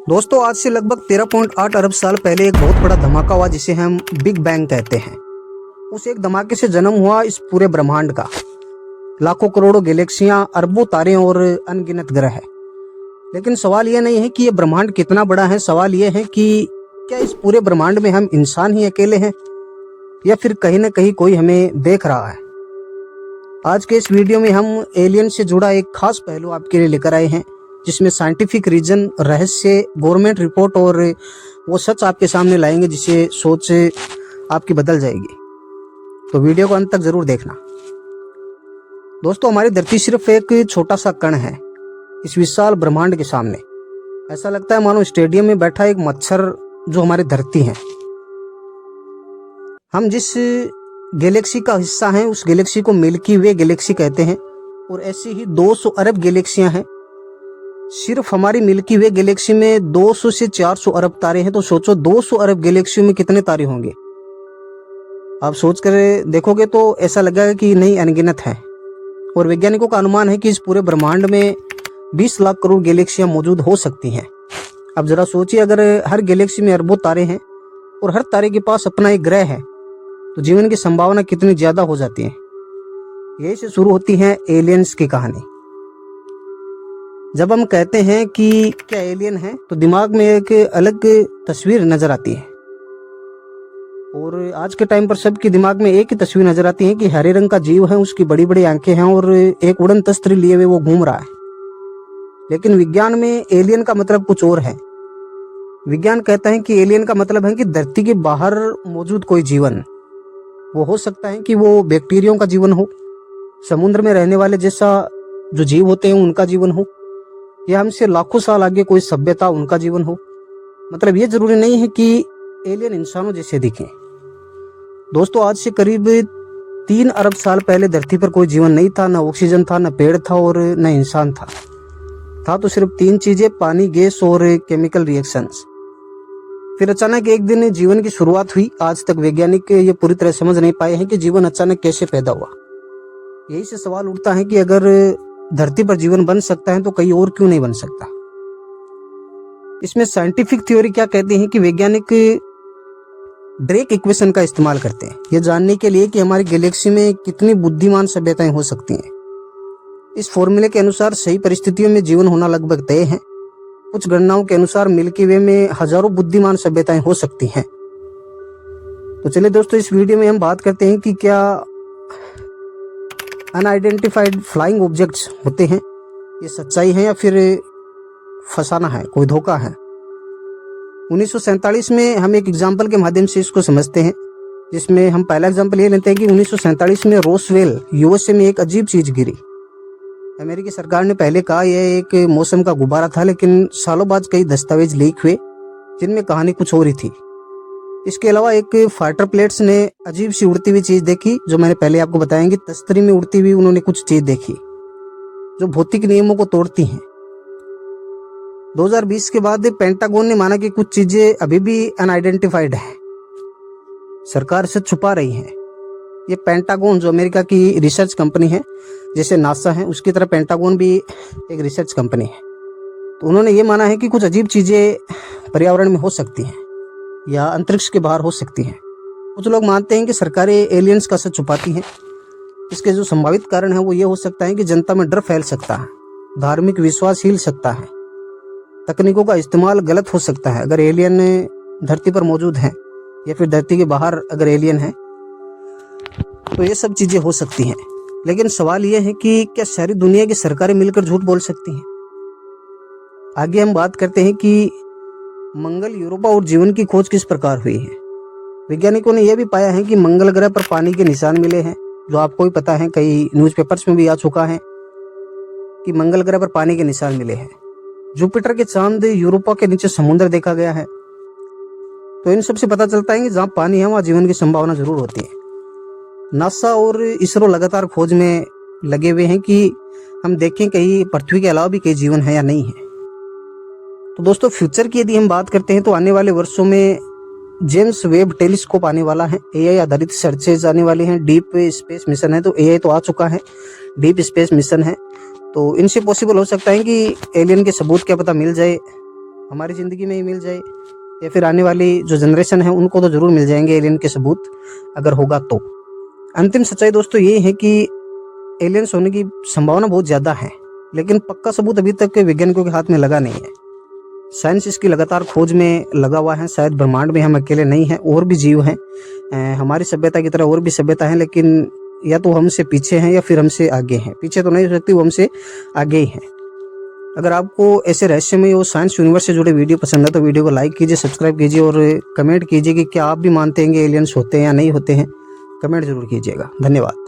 दोस्तों आज से लगभग 13.8 अरब साल पहले एक बहुत बड़ा धमाका हुआ जिसे हम बिग बैंग कहते हैं। उस एक धमाके से जन्म हुआ इस पूरे ब्रह्मांड का। लाखों करोड़ों गैलेक्सियां, अरबों तारे और अनगिनत ग्रह है। लेकिन सवाल यह नहीं है कि यह ब्रह्मांड कितना बड़ा है, सवाल यह है कि क्या इस पूरे ब्रह्मांड में हम इंसान ही अकेले हैं या फिर कहीं न कहीं कोई हमें देख रहा है। आज के इस वीडियो में हम एलियन से जुड़ा एक खास पहलू आपके लिए लेकर आए हैं, जिसमें साइंटिफिक रीजन, रहस्य, गवर्नमेंट रिपोर्ट और वो सच आपके सामने लाएंगे जिसे सोच आपकी बदल जाएगी। तो वीडियो को अंत तक जरूर देखना। दोस्तों हमारी धरती सिर्फ एक छोटा सा कण है इस विशाल ब्रह्मांड के सामने। ऐसा लगता है मानो स्टेडियम में बैठा एक मच्छर जो हमारी धरती है। हम जिस गैलेक्सी का हिस्सा हैं उस गैलेक्सी को मिल्की वे गैलेक्सी कहते हैं और ऐसी ही 200 अरब गैलेक्सियां हैं। सिर्फ हमारी मिल्की वे गैलेक्सी में 200 से 400 अरब तारे हैं। तो सोचो 200 अरब गैलेक्सियों में कितने तारे होंगे। आप सोच कर देखोगे तो ऐसा लगेगा कि नहीं, अनगिनत है। और वैज्ञानिकों का अनुमान है कि इस पूरे ब्रह्मांड में 20 लाख करोड़ गैलेक्सियां मौजूद हो सकती हैं। अब जरा सोचिए, अगर हर गैलेक्सी में अरबों तारे हैं और हर तारे के पास अपना एक ग्रह है तो जीवन की संभावना कितनी ज्यादा हो जाती है। यही से शुरू होती है एलियंस की कहानी। जब हम कहते हैं कि क्या एलियन है तो दिमाग में एक अलग तस्वीर नजर आती है। और आज के टाइम पर सबके दिमाग में एक ही तस्वीर नजर आती है कि हरे रंग का जीव है, उसकी बड़ी बड़ी आंखें हैं और एक उड़न तस्त्र लिए हुए वो घूम रहा है। लेकिन विज्ञान में एलियन का मतलब कुछ और है। विज्ञान कहता है कि एलियन का मतलब है कि धरती के बाहर मौजूद कोई जीवन। वो हो सकता है कि वो बैक्टीरिया का जीवन हो, समुद्र में रहने वाले जैसा जो जीव होते हैं उनका जीवन हो, या हमसे लाखों साल आगे कोई सभ्यता उनका जीवन हो। मतलब ये जरूरी नहीं है कि एलियन इंसानों जैसे दिखें। दोस्तों आज से करीब 3 अरब साल पहले धरती पर कोई जीवन नहीं था। न ऑक्सीजन था, न पेड़ था और न इंसान था तो सिर्फ 3 चीजें, पानी, गैस और केमिकल रिएक्शंस। फिर अचानक एक दिन जीवन की शुरुआत हुई। आज तक वैज्ञानिक ये पूरी तरह समझ नहीं पाए हैं कि जीवन अचानक कैसे पैदा हुआ। यही से सवाल उठता है कि अगर धरती पर जीवन बन सकता है तो कहीं और क्यों नहीं बन सकता। इसमें साइंटिफिक थ्योरी क्या कहती है कि वैज्ञानिक ड्रेक इक्वेशन का इस्तेमाल करते हैं ये जानने के लिए कि हमारी गैलेक्सी में कितनी बुद्धिमान सभ्यताएं हो सकती हैं। इस फॉर्मूले के अनुसार सही परिस्थितियों में जीवन होना लगभग तय है। कुछ गणनाओं के अनुसार मिल्की वे में हजारों बुद्धिमान सभ्यताएं हो सकती हैं। तो चलिए दोस्तों, इस वीडियो में हम बात करते हैं कि क्या अनआइडेंटिफाइड फ्लाइंग ऑब्जेक्ट्स होते हैं, ये सच्चाई है या फिर फसाना है, कोई धोखा है। 1947 में हम एक एग्जाम्पल के माध्यम से इसको समझते हैं, जिसमें हम पहला एग्जाम्पल ये लेते हैं कि 1947 में रोसवेल यूएसए में एक अजीब चीज गिरी। अमेरिकी सरकार ने पहले कहा यह एक मौसम का गुब्बारा था, लेकिन सालों बाद कई दस्तावेज लीक हुए जिनमें कहानी कुछ और ही थी। इसके अलावा एक फाइटर प्लेट्स ने अजीब सी उड़ती हुई चीज देखी, जो मैंने पहले आपको बताएंगे। तस्तरी में उड़ती हुई उन्होंने कुछ चीज देखी जो भौतिक नियमों को तोड़ती हैं। 2020 के बाद पेंटागन ने माना कि कुछ चीजें अभी भी अनआइडेंटिफाइड है, सरकार से छुपा रही है। ये पेंटागन जो अमेरिका की रिसर्च कंपनी है, जैसे नासा है उसकी तरह पेंटागन भी एक रिसर्च कंपनी है, तो उन्होंने ये माना है कि कुछ अजीब चीजें पर्यावरण में हो सकती हैं या अंतरिक्ष के बाहर हो सकती हैं। कुछ लोग मानते हैं कि सरकारें एलियंस का सच छुपाती हैं। इसके जो संभावित कारण है वो ये हो सकता है कि जनता में डर फैल सकता है, धार्मिक विश्वास हिल सकता है, तकनीकों का इस्तेमाल गलत हो सकता है अगर एलियन धरती पर मौजूद है, या फिर धरती के बाहर अगर एलियन है तो ये सब चीजें हो सकती हैं। लेकिन सवाल ये है कि क्या सारी दुनिया की सरकारें मिलकर झूठ बोल सकती हैं। आगे हम बात करते हैं कि मंगल, यूरोपा और जीवन की खोज किस प्रकार हुई है। वैज्ञानिकों ने यह भी पाया है कि मंगल ग्रह पर पानी के निशान मिले हैं, जो आपको ही पता है, कई न्यूज़पेपर्स में भी आ चुका है कि मंगल ग्रह पर पानी के निशान मिले हैं। जुपिटर के चांद, यूरोपा के नीचे समुद्र देखा गया है। तो इन सब से पता चलता है कि जहाँ पानी है वहाँ जीवन की संभावना जरूर होती है। नासा और इसरो लगातार खोज में लगे हुए हैं कि हम देखें कहीं पृथ्वी के अलावा भी कई जीवन है या नहीं है। तो दोस्तों फ्यूचर की यदि हम बात करते हैं तो आने वाले वर्षों में जेम्स वेब टेलीस्कोप आने वाला है, एआई आधारित सर्चेज आने वाले हैं, डीप स्पेस मिशन है, तो एआई तो आ चुका है, डीप स्पेस मिशन है, तो इनसे पॉसिबल हो सकता है कि एलियन के सबूत क्या पता मिल जाए। हमारी ज़िंदगी में ही मिल जाए या फिर आने वाली जो जनरेशन है उनको तो ज़रूर मिल जाएंगे एलियन के सबूत, अगर होगा तो। अंतिम सच्चाई दोस्तों ये है कि एलियंस होने की संभावना बहुत ज़्यादा है, लेकिन पक्का सबूत अभी तक के वैज्ञानिकों के हाथ में लगा नहीं है। साइंस इसकी लगातार खोज में लगा हुआ है। शायद ब्रह्मांड में हम अकेले नहीं हैं, और भी जीव हैं, हमारी सभ्यता की तरह और भी सभ्यता है, लेकिन या तो हमसे पीछे हैं या फिर हमसे आगे हैं। पीछे तो नहीं हो सकती, वो हमसे आगे ही हैं। अगर आपको ऐसे रहस्यमय और साइंस यूनिवर्स से जुड़े वीडियो पसंद है तो वीडियो को लाइक कीजिए, सब्सक्राइब कीजिए और कमेंट कीजिए कि क्या आप भी मानते हैं कि एलियंस होते हैं या नहीं होते हैं। कमेंट जरूर कीजिएगा। धन्यवाद।